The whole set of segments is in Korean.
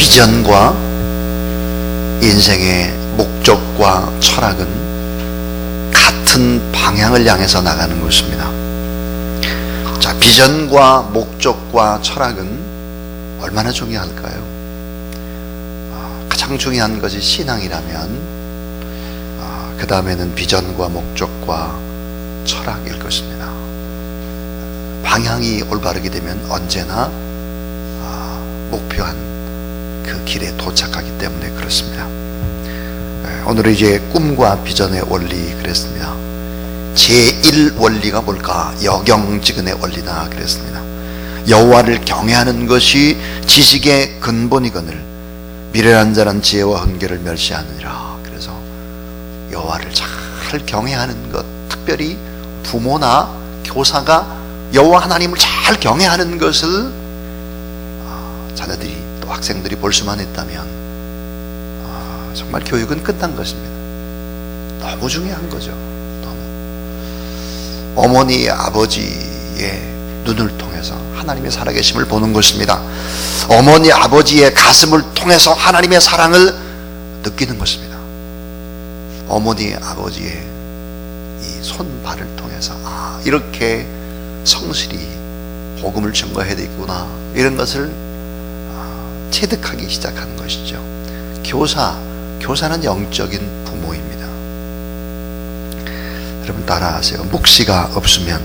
비전과 인생의 목적과 철학은 같은 방향을 향해서 나가는 것입니다. 자, 비전과 목적과 철학은 얼마나 중요할까요? 가장 중요한 것이 신앙이라면 그 다음에는 비전과 목적과 철학일 것입니다. 방향이 올바르게 되면 언제나 목표한 그 길에 도착하기 때문에 그렇습니다. 오늘은 이제 꿈과 비전의 원리 그랬습니다. 제1원리가 뭘까? 여경지근의 원리다 그랬습니다. 여호와를 경외하는 것이 지식의 근본이거늘 미련한 자는 지혜와 훈계를 멸시하느니라. 그래서 여호와를 잘 경외하는 것, 특별히 부모나 교사가 여호와 하나님을 잘 경외하는 것을 자녀들이 또 학생들이 볼 수만 있다면 정말 교육은 끝난 것입니다. 너무 중요한 거죠. 너무. 어머니 아버지의 눈을 통해서 하나님의 살아계심을 보는 것입니다. 어머니 아버지의 가슴을 통해서 하나님의 사랑을 느끼는 것입니다. 어머니 아버지의 이 손발을 통해서 이렇게 성실히 복음을 증거해야 되겠구나, 이런 것을 체득하기 시작하는 것이죠. 교사는 영적인 부모입니다. 여러분 따라하세요. 묵시가 없으면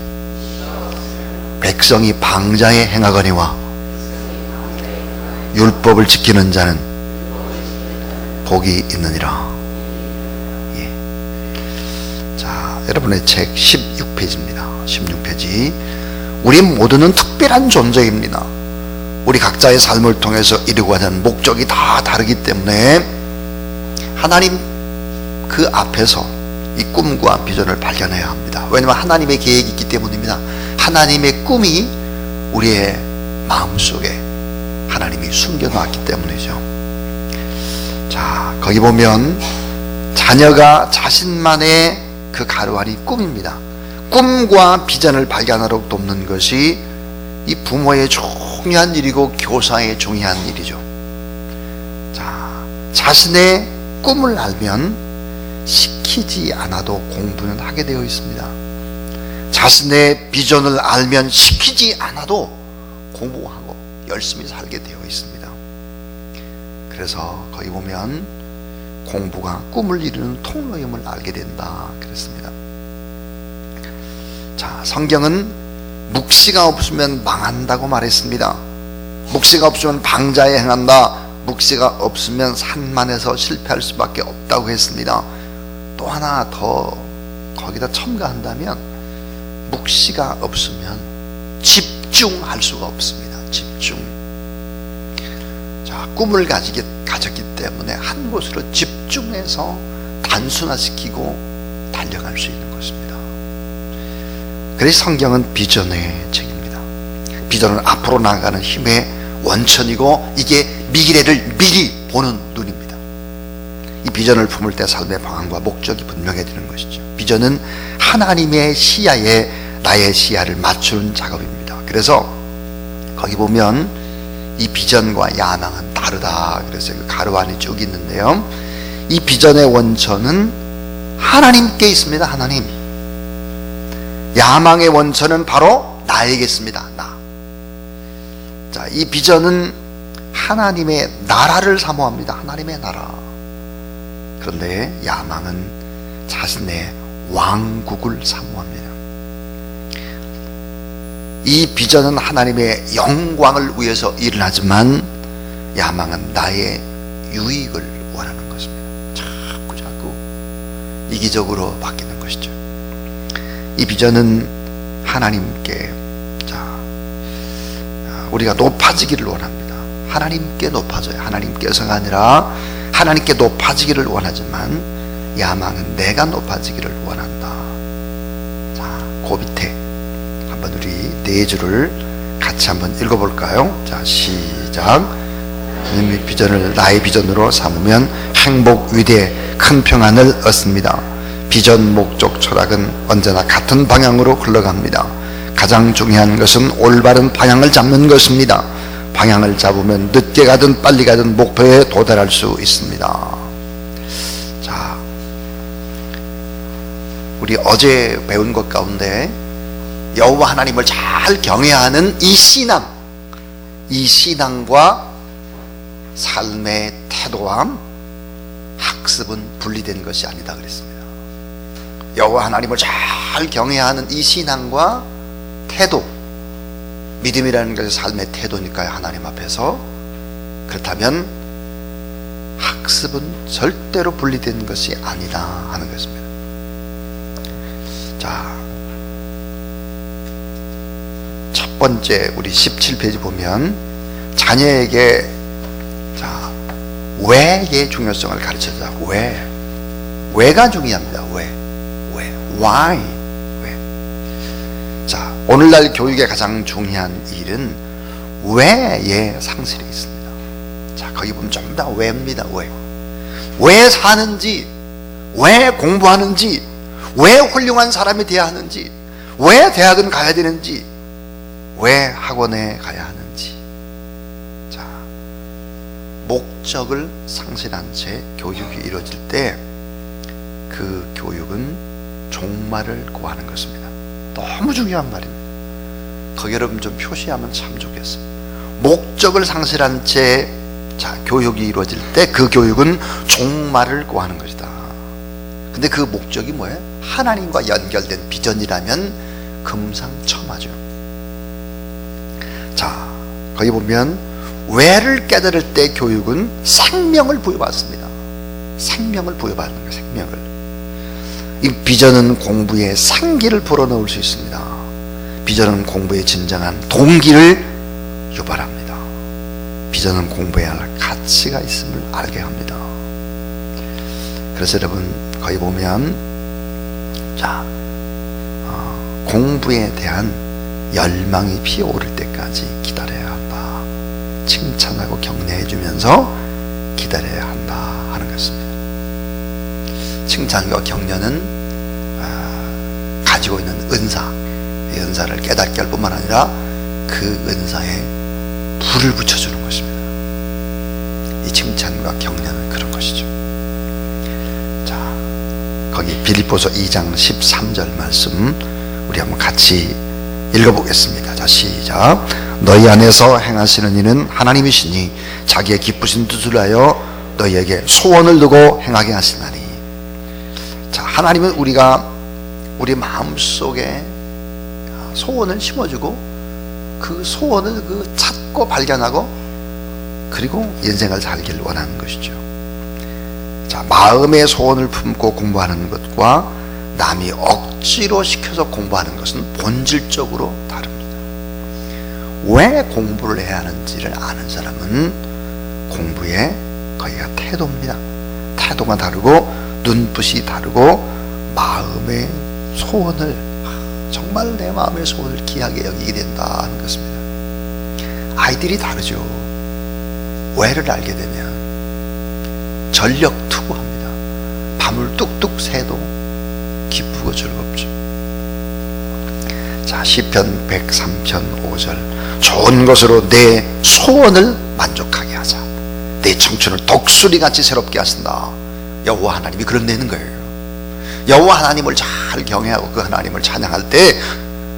백성이 방자에 행하거니와 율법을 지키는 자는 복이 있느니라. 자, 여러분의 책 16페이지입니다. 16페이지. 우리 모두는 특별한 존재입니다. 우리 각자의 삶을 통해서 이루고자 하는 목적이 다 다르기 때문에 하나님 그 앞에서 이 꿈과 비전을 발견해야 합니다. 왜냐하면 하나님의 계획이 있기 때문입니다. 하나님의 꿈이 우리의 마음속에 하나님이 숨겨놨기 때문이죠. 자, 거기 보면 자녀가 자신만의 그 가르안이 꿈입니다. 꿈과 비전을 발견하도록 돕는 것이 이 부모의 중요한 일이고 교사의 중요한 일이죠. 자, 자신의 꿈을 알면 시키지 않아도 공부는 하게 되어 있습니다. 자신의 비전을 알면 시키지 않아도 공부하고 열심히 살게 되어 있습니다. 그래서 거기 보면 공부가 꿈을 이루는 통로임을 알게 된다 그랬습니다. 자, 성경은 묵시가 없으면 망한다고 말했습니다. 묵시가 없으면 방자에 행한다. 묵시가 없으면 산만해서 실패할 수밖에 없다고 했습니다. 또 하나 더 거기다 첨가한다면 묵시가 없으면 집중할 수가 없습니다. 집중. 자, 꿈을 가졌기 때문에 한 곳으로 집중해서 단순화시키고 달려갈 수 있는 것입니다. 그래서 성경은 비전의 책입니다. 비전은 앞으로 나아가는 힘의 원천이고 이게 미래를 미리 보는 눈입니다. 이 비전을 품을 때 삶의 방향과 목적이 분명해지는 것이죠. 비전은 하나님의 시야에 나의 시야를 맞추는 작업입니다. 그래서 거기 보면 이 비전과 야망은 다르다. 그래서 그 가르안이 쭉 있는데요. 이 비전의 원천은 하나님께 있습니다. 하나님. 야망의 원천은 바로 나에게 있습니다. 나. 자, 이 비전은 하나님의 나라를 사모합니다. 하나님의 나라. 그런데 야망은 자신의 왕국을 사모합니다. 이 비전은 하나님의 영광을 위해서 일어나지만 야망은 나의 유익을 원하는 것입니다. 자꾸 이기적으로 바뀌는 것이죠. 이 비전은 하나님께, 우리가 높아지기를 원합니다. 하나님께 높아져요. 하나님께서가 아니라 하나님께 높아지기를 원하지만 야망은 내가 높아지기를 원한다. 자, 그 밑에 한번 우리 네 줄을 같이 한번 읽어볼까요? 자, 시작. 비전을 나의 비전으로 삼으면 행복, 위대, 큰 평안을 얻습니다. 비전, 목적, 철학은 언제나 같은 방향으로 흘러갑니다. 가장 중요한 것은 올바른 방향을 잡는 것입니다. 방향을 잡으면 늦게 가든 빨리 가든 목표에 도달할 수 있습니다. 자, 우리 어제 배운 것 가운데 여호와 하나님을 잘 경외하는 이 신앙과 삶의 태도와 학습은 분리된 것이 아니다 그랬습니다. 여호와 하나님을 잘 경외하는 이 신앙과 태도, 믿음이라는 것이 삶의 태도니까요, 하나님 앞에서. 그렇다면 학습은 절대로 분리된 것이 아니다 하는 것입니다. 자, 첫 번째 우리 17페이지 보면 자녀에게 왜의 중요성을 가르쳐주자. 왜가 중요합니다. why. 자, 오늘날 교육의 가장 중요한 일은 왜의 상실이 있습니다. 자, 거기 보면 좀 더 왜입니다. 왜 사는지, 왜 공부하는지, 왜 훌륭한 사람이 되어야 하는지, 왜 대학은 가야 되는지, 왜 학원에 가야 하는지. 자, 목적을 상실한 채 교육이 이루어질 때 그 교육은 종말을 고하는 것입니다. 너무 중요한 말입니다. 거기 여러분 좀 표시하면 참 좋겠습니다. 목적을 상실한 채 교육이 이루어질 때 그 교육은 종말을 고하는 것이다. 근데 그 목적이 뭐예요? 하나님과 연결된 비전이라면 금상첨화죠. 자, 거기 보면 왜를 깨달을 때 교육은 생명을 부여받습니다. 생명을 부여받는 거예요. 생명을. 이 비전은 공부에 생기를 불어넣을 수 있습니다. 비전은 공부의 진정한 동기를 유발합니다. 비전은 공부해야 할 가치가 있음을 알게 합니다. 그래서 여러분 거기 보면 공부에 대한 열망이 피어오를 때까지 기다려야 한다. 칭찬하고 격려해 주면서 기다려야 한다 하는 것입니다. 칭찬과 격려는 가지고 있는 은사, 이 은사를 깨닫게 할 뿐만 아니라 그 은사에 불을 붙여주는 것입니다. 이 칭찬과 격려는 그런 것이죠. 자, 거기 빌립보서 2장 13절 말씀 우리 한번 같이 읽어보겠습니다. 자, 시작. 너희 안에서 행하시는 이는 하나님이시니 자기의 기쁘신 뜻을 하여 너희에게 소원을 두고 행하게 하시나니. 자, 하나님은 우리 마음속에 소원을 심어주고 그 소원을 찾고 발견하고 그리고 인생을 살기를 원하는 것이죠. 자, 마음의 소원을 품고 공부하는 것과 남이 억지로 시켜서 공부하는 것은 본질적으로 다릅니다. 왜 공부를 해야 하는지를 아는 사람은 공부의 거기가 태도입니다. 태도가 다르고 눈빛이 다르고 마음의 소원을 정말 내 마음의 소원을 귀하게 여기게 된다 하는 것입니다. 아이들이 다르죠. 왜를 알게 되면 전력 투구합니다. 밤을 뚝뚝 새도 기쁘고 즐겁죠. 자, 시편 103편 5절. 좋은 것으로 내 소원을 만족하게 하자. 내 청춘을 독수리같이 새롭게 하신다. 여호와 하나님이 그런 내는 거예요. 여호와 하나님을 잘 경외하고 그 하나님을 찬양할 때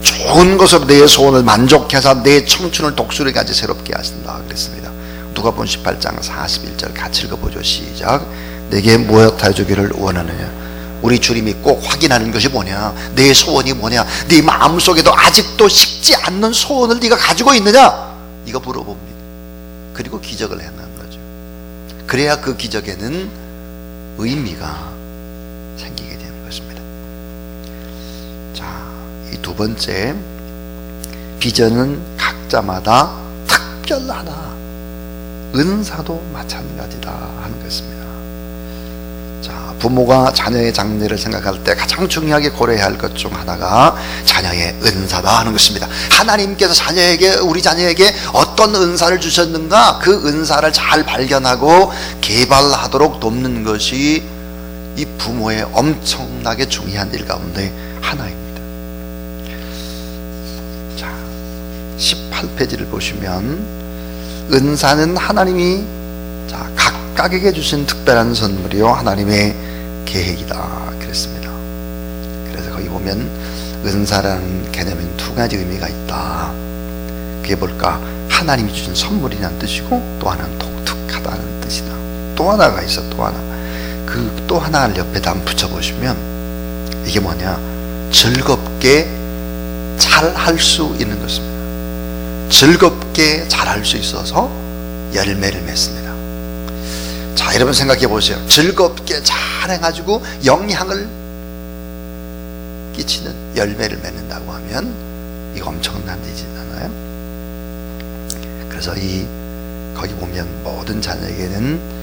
좋은 것으로 내 소원을 만족해서 내 청춘을 독수리같이 새롭게 하신다 그랬습니다. 누가복음 18장 41절 같이 읽어보죠. 시작. 내게 무엇하여 주기를 원하느냐. 우리 주님이 꼭 확인하는 것이 뭐냐, 내 소원이 뭐냐, 네 마음속에도 아직도 식지 않는 소원을 네가 가지고 있느냐, 이거 물어봅니다. 그리고 기적을 행하는 거죠. 그래야 그 기적에는 의미가 생기게 되는 것입니다. 자, 이 두 번째, 비전은 각자마다 특별하다. 은사도 마찬가지다 하는 것입니다. 자, 부모가 자녀의 장래를 생각할 때 가장 중요하게 고려해야 할 것 중 하나가 자녀의 은사다 하는 것입니다. 하나님께서 우리 자녀에게 어떤 은사를 주셨는가, 그 은사를 잘 발견하고 개발하도록 돕는 것이 이 부모의 엄청나게 중요한 일 가운데 하나입니다. 자, 18페이지를 보시면 은사는 하나님이 각각에게 주신 특별한 선물이요 하나님의 계획이다 그랬습니다. 그래서 거기 보면 은사라는 개념에는 두 가지 의미가 있다. 그게 뭘까? 하나님이 주신 선물이라는 뜻이고 또 하나는 독특하다는 뜻이다. 또 하나가 있어. 또 하나. 그 또 하나를 옆에다 한번 붙여보시면 이게 뭐냐? 즐겁게 잘할 수 있는 것입니다. 즐겁게 잘할 수 있어서 열매를 맺습니다. 자, 여러분 생각해 보세요. 즐겁게 잘 해가지고 영향을 끼치는 열매를 맺는다고 하면 이거 엄청난 일이잖아요. 그래서 거기 보면 모든 자녀에게는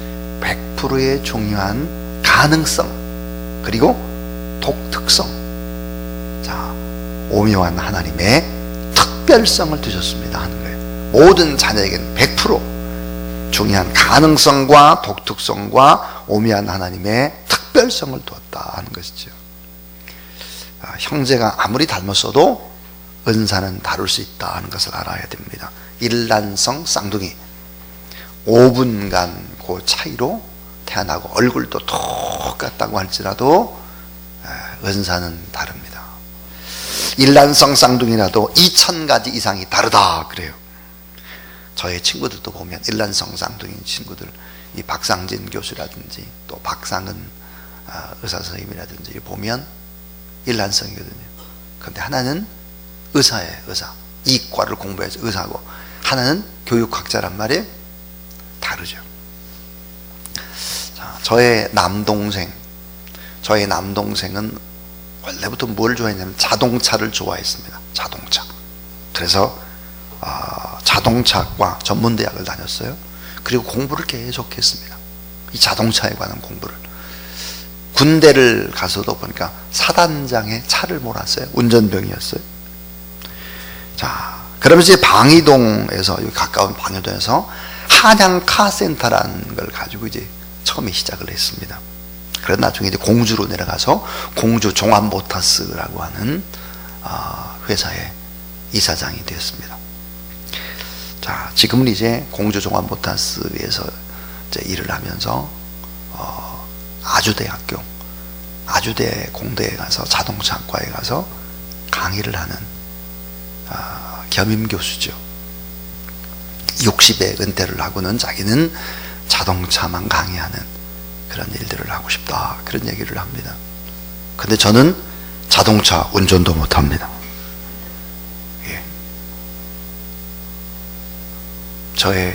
100%의 중요한 가능성 그리고 독특성, 자, 오묘한 하나님의 특별성을 두셨습니다 하는 거예요. 모든 자녀에게는 100% 중요한 가능성과 독특성과 오묘한 하나님의 특별성을 두었다 하는 것이죠. 형제가 아무리 닮았어도 은사는 다룰 수 있다 하는 것을 알아야 됩니다. 일란성 쌍둥이 5분간 그 차이로 태어나고 얼굴도 똑같다고 할지라도 은사는 다릅니다. 일란성 쌍둥이라도 2000가지 이상이 다르다 그래요. 저의 친구들도 보면 일란성 쌍둥이 친구들, 이 박상진 교수라든지 또 박상은 의사 선생님이라든지 보면 일란성이거든요. 그런데 하나는 의사예요. 의사. 이과를 공부해서 의사고 하나는 교육학자란 말이에요. 다르죠. 자, 저의 남동생은 원래부터 뭘 좋아했냐면 자동차를 좋아했습니다. 자동차. 그래서 자동차과 전문대학을 다녔어요. 그리고 공부를 계속 했습니다. 이 자동차에 관한 공부를. 군대를 가서도 보니까 사단장에 차를 몰았어요. 운전병이었어요. 자, 그러면서 이제 방이동에서, 여기 가까운 방이동에서 한양 카센터라는 걸 가지고 이제 처음에 시작을 했습니다. 그래서 나중에 이제 공주로 내려가서 공주 종합모터스라고 하는 회사의 이사장이 되었습니다. 자, 지금은 이제 공주 종합모터스에서 이제 일을 하면서 아주대학교, 아주대 공대에 가서 자동차과에 가서 강의를 하는 겸임 교수죠. 60에 은퇴를 하고는 자기는 자동차만 강의하는 그런 일들을 하고 싶다, 그런 얘기를 합니다. 근데 저는 자동차 운전도 못합니다. 예. 저의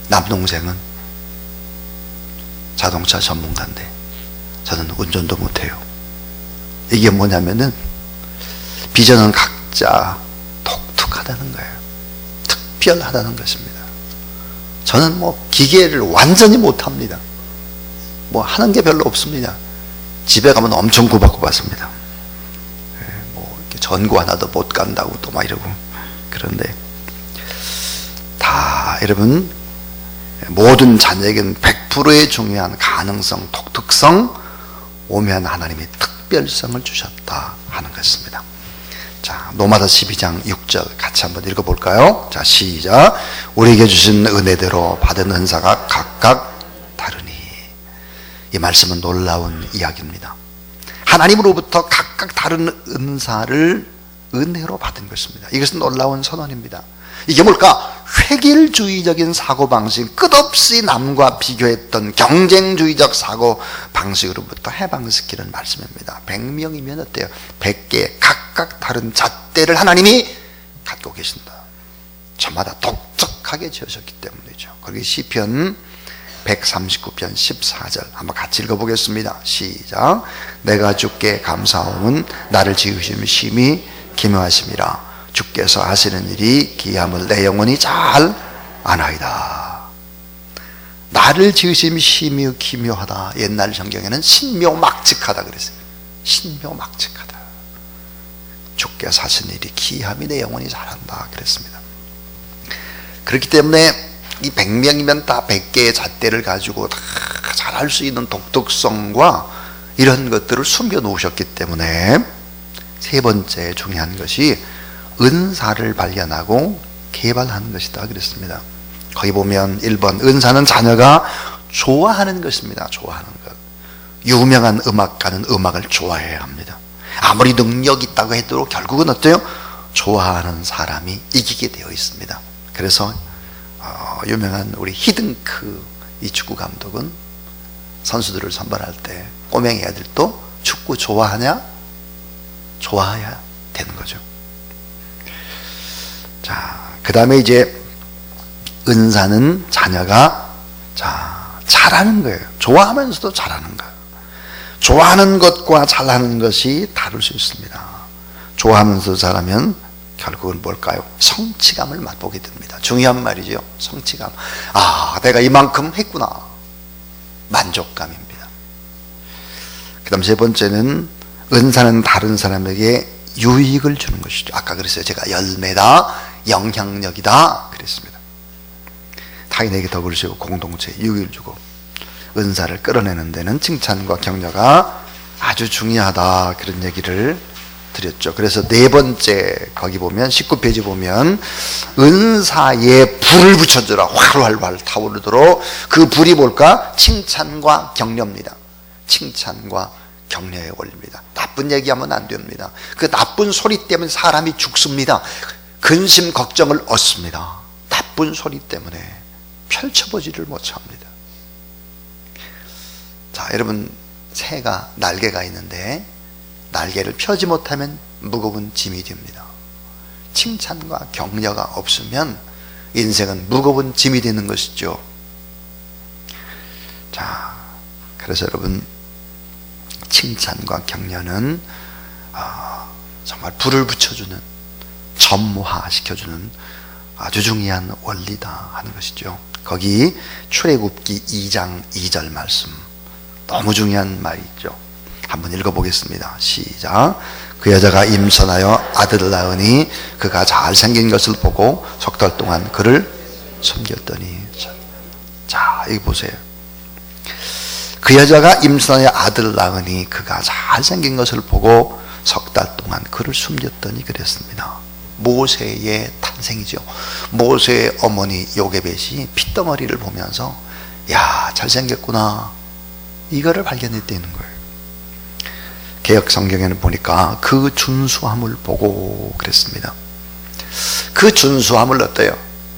남동생은 자동차 전문가인데 저는 운전도 못해요. 이게 뭐냐면은 비전은 각자 독특하다는 거예요. 특별하다는 것입니다. 저는 뭐 기계를 완전히 못합니다. 뭐 하는 게 별로 없습니다. 집에 가면 엄청 구박받습니다. 뭐 이렇게 전구 하나도 못 간다고 또 막 이러고. 그런데 다 여러분, 모든 자녀에게는 100%의 중요한 가능성, 독특성, 오묘한 하나님의 특별성을 주셨다 하는 것입니다. 자, 로마서 12장 6절 같이 한번 읽어볼까요? 자, 시작. 우리에게 주신 은혜대로 받은 은사가 각각 다르니. 이 말씀은 놀라운 이야기입니다. 하나님으로부터 각각 다른 은사를 은혜로 받은 것입니다. 이것은 놀라운 선언입니다. 이게 뭘까? 획일주의적인 사고방식, 끝없이 남과 비교했던 경쟁주의적 사고방식으로부터 해방시키는 말씀입니다. 100명이면 어때요? 100개 각각 다른 잣대를 하나님이 갖고 계신다. 저마다 독특하게 지으셨기 때문이죠. 그리고 시편 139편 14절 한번 같이 읽어보겠습니다. 시작. 내가 주께 감사함은 나를 지으심이 심히 기묘하심이라. 주께서 하시는 일이 기함을 내 영혼이 잘 아나이다. 나를 지으심이 심히 기묘하다. 옛날 성경에는 신묘막측하다 그랬어요. 신묘막측하다. 주께서 하시는 일이 기함이 내 영혼이 잘한다 그랬습니다. 그렇기 때문에 이 100명이면 다 100개의 잣대를 가지고 다 잘할 수 있는 독특성과 이런 것들을 숨겨 놓으셨기 때문에 세 번째 중요한 것이 은사를 발견하고 개발하는 것이다 그랬습니다. 거기 보면 1번 은사는 자녀가 좋아하는 것입니다. 좋아하는 것. 유명한 음악가는 음악을 좋아해야 합니다. 아무리 능력이 있다고 해도 결국은 어때요? 좋아하는 사람이 이기게 되어 있습니다. 그래서 유명한 우리 히딩크 이 축구 감독은 선수들을 선발할 때 꼬맹이 애들도 축구 좋아하냐? 좋아해야 되는 거죠. 자, 그 다음에 이제 은사는 자녀가 잘하는 거예요. 좋아하면서도 잘하는 거예요. 좋아하는 것과 잘하는 것이 다를 수 있습니다. 좋아하면서 잘하면 결국은 뭘까요? 성취감을 맛보게 됩니다. 중요한 말이죠. 성취감. 아, 내가 이만큼 했구나. 만족감입니다. 그 다음 세 번째는 은사는 다른 사람에게 유익을 주는 것이죠. 아까 그랬어요. 제가 열매다, 영향력이다 그랬습니다. 타인에게 덕을 주고 공동체에 유익을 주고 은사를 끌어내는 데는 칭찬과 격려가 아주 중요하다 그런 얘기를 드렸죠. 그래서 네 번째 거기 보면 19페이지 보면 은사에 불을 붙여주라. 활활활 타오르도록. 그 불이 뭘까? 칭찬과 격려입니다. 칭찬과 격려의 원리입니다. 나쁜 얘기하면 안 됩니다. 그 나쁜 소리 때문에 사람이 죽습니다. 근심 걱정을 얻습니다. 나쁜 소리 때문에 펼쳐보지를 못합니다. 자, 여러분, 새가 날개가 있는데 날개를 펴지 못하면 무거운 짐이 됩니다. 칭찬과 격려가 없으면 인생은 무거운 짐이 되는 것이죠. 자, 그래서 여러분, 칭찬과 격려는 정말 불을 붙여주는, 점화시켜주는 아주 중요한 원리다 하는 것이죠. 거기 출애굽기 2장 2절 말씀, 너무 중요한 말이 있죠. 한번 읽어보겠습니다. 시작. 그 여자가 임선하여 아들을 낳으니 그가 잘생긴 것을 보고 석 달 동안 그를 섬겼더니. 자, 여기 보세요. 그 여자가 임선하여 아들을 낳으니 그가 잘생긴 것을 보고 석 달 동안 그를 숨겼더니 그랬습니다. 모세의 탄생이죠. 모세의 어머니 요게벳이 핏덩어리를 보면서 야, 잘생겼구나, 이거를 발견했다는 거예요. 개역 성경에는 보니까 그 준수함을 보고 그랬습니다. 그 준수함을 어때요?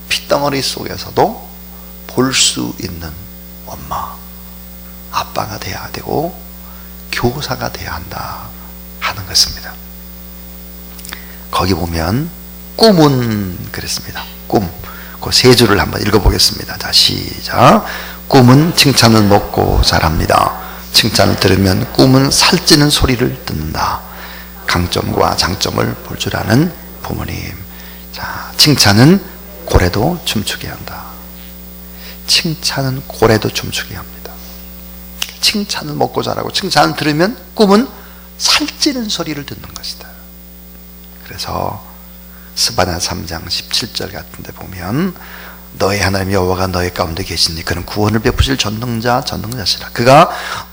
핏덩어리 속에서도 볼 수 있는 엄마, 아빠가 돼야 되고 교사가 돼야 한다 하는 것입니다. 거기 보면 꿈은 그랬습니다. 꿈, 그 세 줄을 한번 읽어보겠습니다. 자, 시작. 꿈은 칭찬을 먹고 자랍니다. 칭찬을 들으면 꿈은 살찌는 소리를 듣는다. 강점과 장점을 볼 줄 아는 부모님. 자, 칭찬은 고래도 춤추게 한다. 칭찬은 고래도 춤추게 합니다. 칭찬을 먹고 자라고 칭찬을 들으면 꿈은 살찌는 소리를 듣는 것이다. 그래서 스바냐 3장 17절 같은 데 보면 너의 하나님 여호와가 너의 가운데 계시니 그는 구원을 베푸실 전능자시라. 그가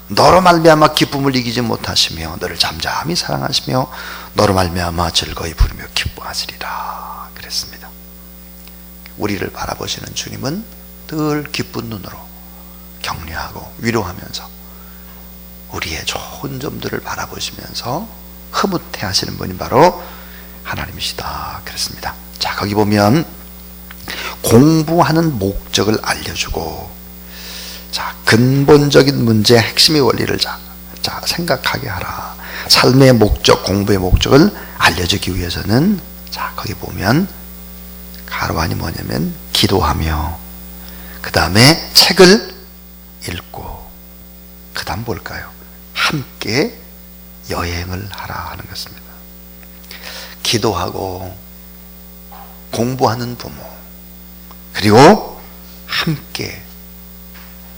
너로 말미암아 기쁨을 이기지 못하시며 너를 잠잠히 사랑하시며 너로 말미암아 즐거이 부르며 기뻐하시리라 그랬습니다. 우리를 바라보시는 주님은 늘 기쁜 눈으로 격려하고 위로하면서 우리의 좋은 점들을 바라보시면서 흐뭇해 하시는 분이 바로 하나님이시다 그랬습니다. 자, 거기 보면 공부하는 목적을 알려주고, 자, 근본적인 문제의 핵심의 원리를 자 생각하게 하라. 삶의 목적, 공부의 목적을 알려주기 위해서는, 자, 거기 보면 가로안이 뭐냐면 기도하며, 그 다음에 책을 읽고, 그 다음 뭘까요? 함께 여행을 하라 하는 것입니다. 기도하고 공부하는 부모, 그리고 함께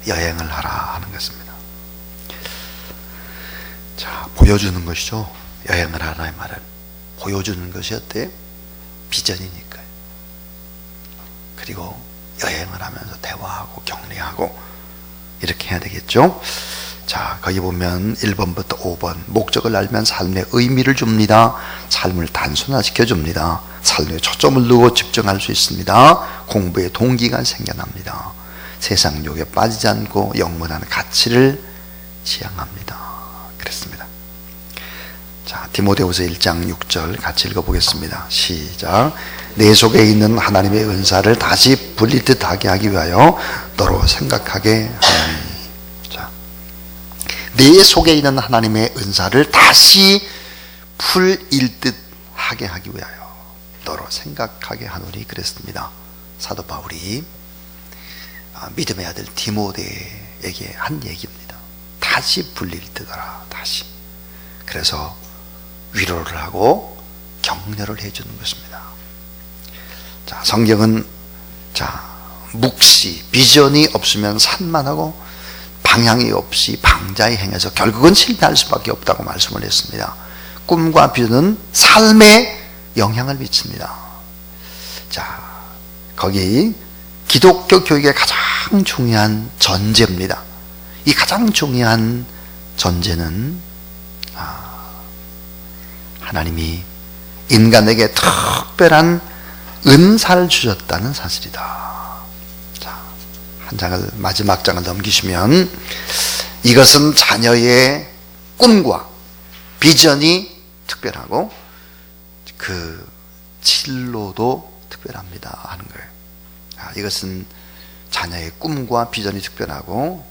여행을 하라 하는 것입니다. 자, 보여주는 것이죠. 여행을 하라의 말은 보여주는 것이 어때요? 비전이니까요. 그리고 여행을 하면서 대화하고 격려하고 이렇게 해야 되겠죠. 자, 거기 보면 1번부터 5번 목적을 알면 삶에 의미를 줍니다. 삶을 단순화시켜 줍니다. 삶에 초점을 두고 집중할 수 있습니다. 공부에 동기가 생겨납니다. 세상 욕에 빠지지 않고 영원한 가치를 지향합니다. 그랬습니다. 자, 디모데후서 1장 6절 같이 읽어보겠습니다. 시작. 내 속에 있는 하나님의 은사를 다시 불릴 듯하게 하기 위하여 너로 생각하게 하니. 자, 내 속에 있는 하나님의 은사를 다시 불일 듯하게 하기 위하여 너로 생각하게 하노니 그랬습니다. 사도 바울이 믿음의 아들 디모데에게 한 얘기입니다. 다시 불릴 듯하라. 다시. 그래서 위로를 하고 격려를 해주는 것입니다. 자, 성경은 묵시, 비전이 없으면 산만하고 방향이 없이 방자에 행해서 결국은 실패할 수밖에 없다고 말씀을 했습니다. 꿈과 비전은 삶에 영향을 미칩니다. 자, 거기 기독교 교육의 가장 중요한 전제입니다. 이 가장 중요한 전제는 하나님이 인간에게 특별한 은사를 주셨다는 사실이다. 자, 한 장을, 마지막 장을 넘기시면 이것은 자녀의 꿈과 비전이 특별하고 그 진로도 특별합니다 하는 거예요. 이것은 자녀의 꿈과 비전이 특별하고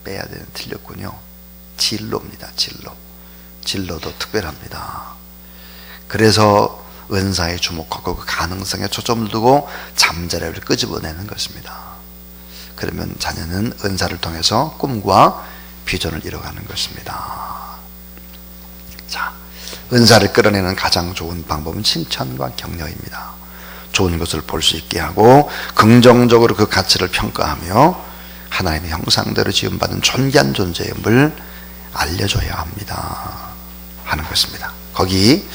빼야 되는, 틀렸군요. 진로입니다. 진로도 특별합니다. 그래서 은사에 주목하고 그 가능성에 초점을 두고 잠자리를 끄집어내는 것입니다. 그러면 자녀는 은사를 통해서 꿈과 비전을 이뤄가는 것입니다. 자, 은사를 끌어내는 가장 좋은 방법은 칭찬과 격려입니다. 좋은 것을 볼 수 있게 하고 긍정적으로 그 가치를 평가하며 하나님의 형상대로 지음받은 존귀한 존재임을 알려줘야 합니다 하는 것입니다. 거기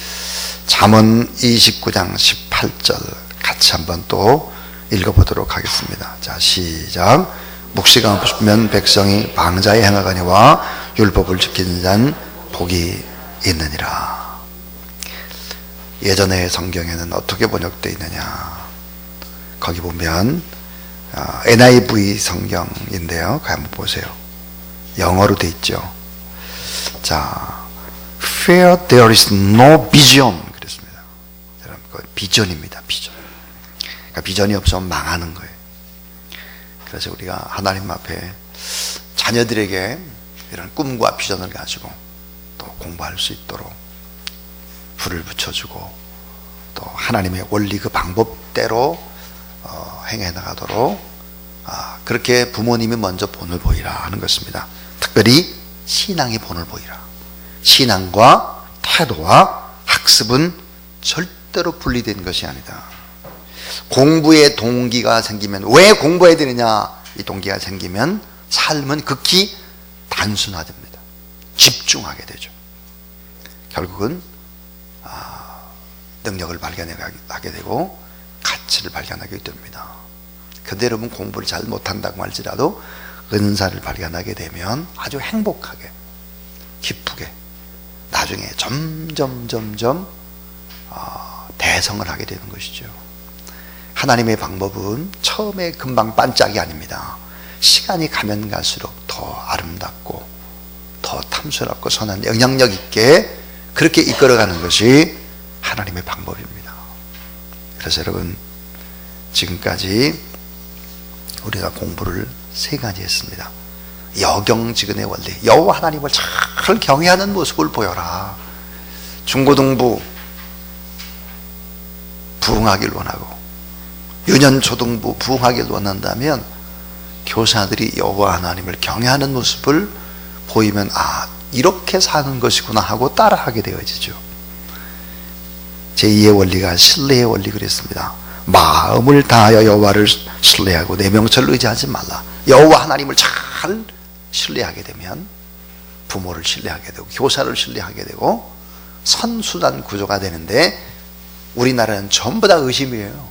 잠언 29장 18절 같이 한번 또 읽어보도록 하겠습니다. 자, 시작. 묵시가 없으면 백성이 방자에 행하거니와 율법을 지키는 자는 복이 있느니라. 예전의 성경에는 어떻게 번역되어 있느냐, 거기 보면 NIV 성경인데요. 한번 보세요. 영어로 되어 있죠. 자, Where there is no vision 그랬습니다. 여러분, 그 비전입니다. 비전. 그러니까 비전이 없으면 망하는 거예요. 그래서 우리가 하나님 앞에 자녀들에게 이런 꿈과 비전을 가지고 또 공부할 수 있도록 불을 붙여주고 또 하나님의 원리 그 방법대로 행해 나가도록 그렇게 부모님이 먼저 본을 보이라 하는 것입니다. 특별히 신앙의 본을 보이라. 신앙과 태도와 학습은 절대로 분리된 것이 아니다. 공부의 동기가 생기면, 왜 공부해야 되느냐, 이 동기가 생기면 삶은 극히 단순화됩니다. 집중하게 되죠. 결국은 능력을 발견하게 되고 가치를 발견하게 됩니다. 근데 여러분, 공부를 잘 못한다고 할지라도 은사를 발견하게 되면 아주 행복하게, 기쁘게 나중에 점점 대성을 하게 되는 것이죠. 하나님의 방법은 처음에 금방 반짝이 아닙니다. 시간이 가면 갈수록 더 아름답고 더 탐스럽고 선한 영향력 있게 그렇게 이끌어가는 것이 하나님의 방법입니다. 그래서 여러분, 지금까지 우리가 공부를 3가지 했습니다. 여경지근의 원리, 여호와 하나님을 잘 경외하는 모습을 보여라. 중고등부 부흥하길 원하고 유년초등부 부흥하길 원한다면 교사들이 여호와 하나님을 경외하는 모습을 보이면 이렇게 사는 것이구나 하고 따라하게 되어지죠. 제2의 원리가 신뢰의 원리 그랬습니다. 마음을 다하여 여호와를 신뢰하고 내 명철을 의지하지 말라. 여호와 하나님을 잘 신뢰하게 되면 부모를 신뢰하게 되고 교사를 신뢰하게 되고 선순환 구조가 되는데, 우리나라는 전부 다 의심이에요.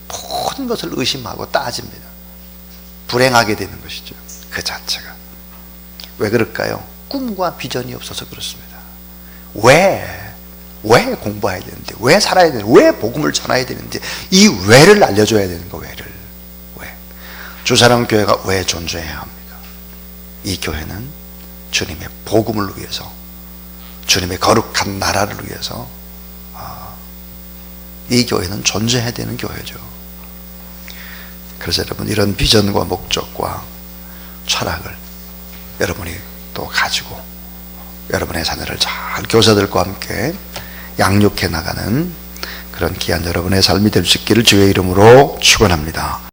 모든 것을 의심하고 따집니다. 불행하게 되는 것이죠. 그 자체가. 왜 그럴까요? 꿈과 비전이 없어서 그렇습니다. 왜 공부해야 되는데, 왜 살아야 되는데, 왜 복음을 전해야 되는데, 이 왜를 알려줘야 되는 거, 왜를. 왜? 주사랑 교회가 왜 존재해야 합니까? 이 교회는 주님의 복음을 위해서, 주님의 거룩한 나라를 위해서 이 교회는 존재해야 되는 교회죠. 그래서 여러분, 이런 비전과 목적과 철학을 여러분이 또 가지고 여러분의 자녀를 잘 교사들과 함께 양육해 나가는 그런 귀한 여러분의 삶이 될 수 있기를 주의 이름으로 축원합니다.